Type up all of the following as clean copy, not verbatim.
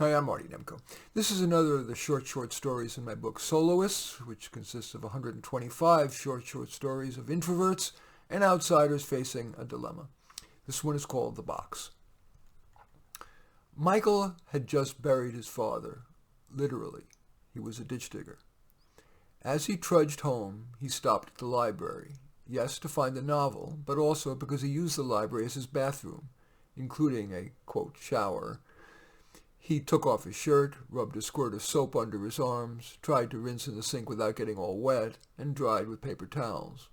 Hi, I'm Marty Nemko. This is another of the short stories in my book Soloists, which consists of 125 short stories of introverts and outsiders facing a dilemma. This one is called The Box. Michael had just buried his father. Literally, he was a ditch digger. As he trudged home, he stopped at the library. Yes, to find a novel, but also because he used the library as his bathroom, including a, quote, shower. He took off his shirt, rubbed a squirt of soap under his arms, tried to rinse in the sink without getting all wet, and dried with paper towels.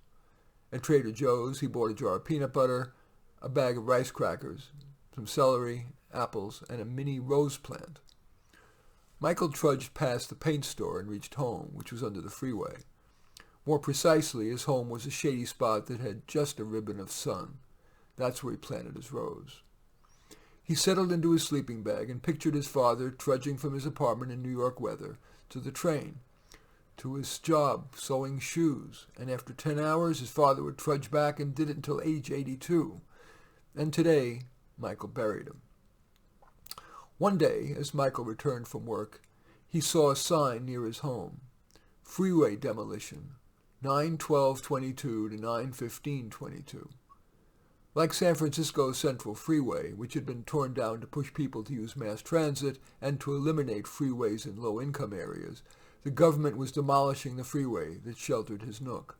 At Trader Joe's, he bought a jar of peanut butter, a bag of rice crackers, some celery, apples, and a mini rose plant. Michael trudged past the paint store and reached home, which was under the freeway. More precisely, his home was a shady spot that had just a ribbon of sun. That's where he planted his rose. He settled into his sleeping bag and pictured his father trudging from his apartment in New York weather to the train, to his job sewing shoes, and after 10 hours his father would trudge back and did it until age 82. And today, Michael buried him. One day, as Michael returned from work, he saw a sign near his home. Freeway demolition, 9/12/22 to 9/15/22. Like San Francisco's Central Freeway, which had been torn down to push people to use mass transit and to eliminate freeways in low-income areas, the government was demolishing the freeway that sheltered his nook.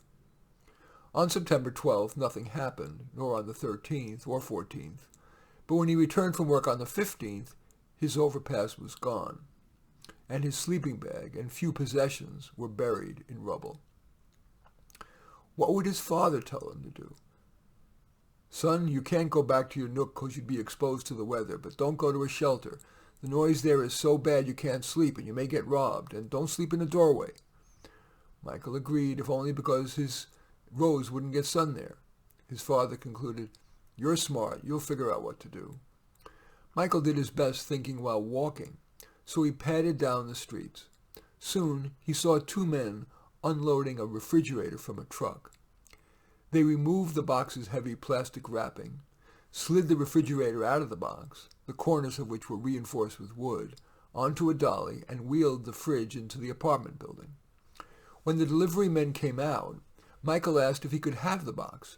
On September 12th, nothing happened, nor on the 13th or 14th. But when he returned from work on the 15th, his overpass was gone, and his sleeping bag and few possessions were buried in rubble. What would his father tell him to do? Son, you can't go back to your nook because you'd be exposed to the weather, but don't go to a shelter. The noise there is so bad you can't sleep and you may get robbed, and don't sleep in the doorway. Michael agreed, if only because his rose wouldn't get sun there. His father concluded, "You're smart, you'll figure out what to do." Michael did his best thinking while walking, so he padded down the streets. Soon he saw two men unloading a refrigerator from a truck. They removed the box's heavy plastic wrapping, slid the refrigerator out of the box, the corners of which were reinforced with wood, onto a dolly, and wheeled the fridge into the apartment building. When the delivery men came out, Michael asked if he could have the box.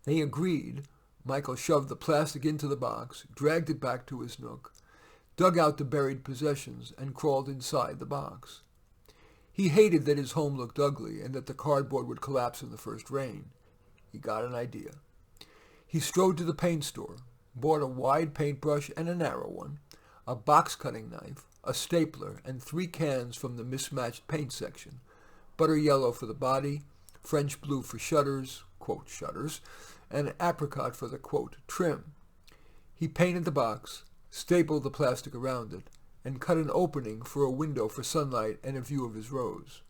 They agreed. Michael shoved the plastic into the box, dragged it back to his nook, dug out the buried possessions, and crawled inside the box. He hated that his home looked ugly and that the cardboard would collapse in the first rain. He got an idea. He strode to the paint store, bought a wide paintbrush and a narrow one, a box-cutting knife, a stapler, and 3 cans from the mismatched paint section, butter yellow for the body, French blue for shutters, quote, shutters, and apricot for the, quote, trim. He painted the box, stapled the plastic around it, and cut an opening for a window for sunlight and a view of his rose.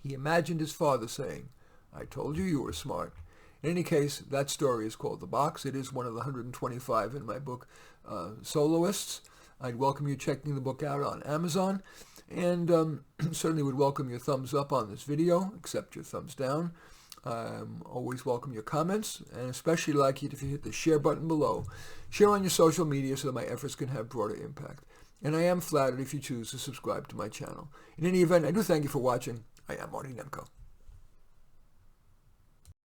He imagined his father saying, "I told you you were smart." In any case, that story is called The Box. It is one of the 125 in my book, Soloists. I'd welcome you checking the book out on Amazon, and certainly would welcome your thumbs up on this video, except your thumbs down. Always welcome your comments, and especially like it if you hit the share button below. Share on your social media so that my efforts can have broader impact. And I am flattered if you choose to subscribe to my channel. In any event, I do thank you for watching. I am Marty Nemko.